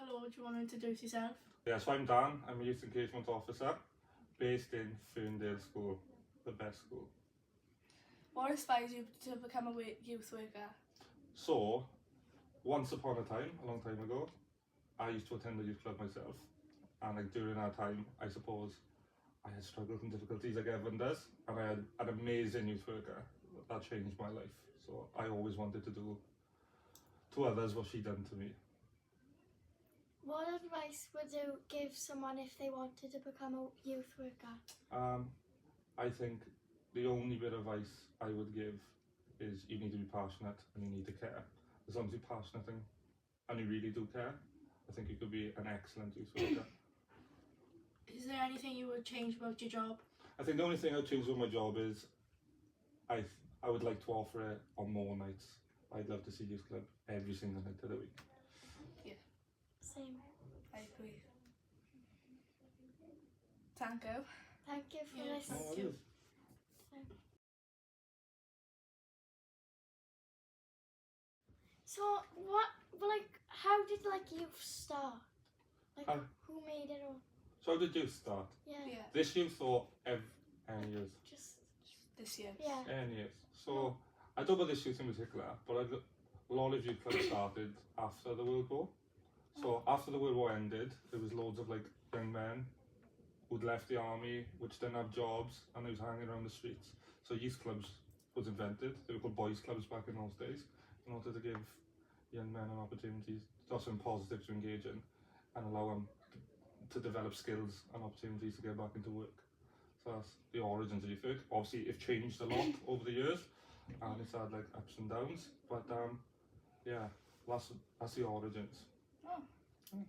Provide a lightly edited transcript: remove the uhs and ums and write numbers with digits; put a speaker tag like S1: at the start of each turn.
S1: Hello, do you want to introduce yourself?
S2: Yeah, so I'm Dan, I'm a Youth Engagement Officer based in Ferndale School, the best school.
S1: What inspires you to become a youth worker?
S2: So, once upon a time, a long time ago, I used to attend the youth club myself, and like during that time, I suppose I had struggles and difficulties like everyone does, and I had an amazing youth worker that changed my life. So I always wanted to do to others what she done to me.
S3: What advice would you give someone if they wanted to become a youth worker?
S2: I think the only bit of advice I would give is you need to be passionate and you need to care. As long as you're passionate and you really do care, I think you could be an excellent youth worker.
S1: Is there anything you would change about your job?
S2: I think the only thing I'd change with my job is I would like to offer it on more nights. I'd love to see youth club every single night of the week.
S1: Yeah.
S3: Same.
S1: I agree. Thank you.
S3: Thank you for
S1: Yeah,
S3: listening.
S1: thank you.
S3: So how did youth start? Who made it all?
S2: So how did youth start?
S1: Yeah.
S2: This youth or any years?
S3: Just
S1: This year.
S3: yeah.
S2: Any years. So I don't know about this youth in particular, but a lot of youth clubs started after the World War. So after the World War ended, there was loads of young men who'd left the army, which didn't have jobs, and they was hanging around the streets. So youth clubs was invented. They were called boys clubs back in those days, in order to give young men an opportunity, something positive to engage in, and allow them to develop skills and opportunities to get back into work. So that's the origins of youth work. Obviously, it's changed a lot over the years, and it's had ups and downs. But yeah, that's the origins.
S1: Oh.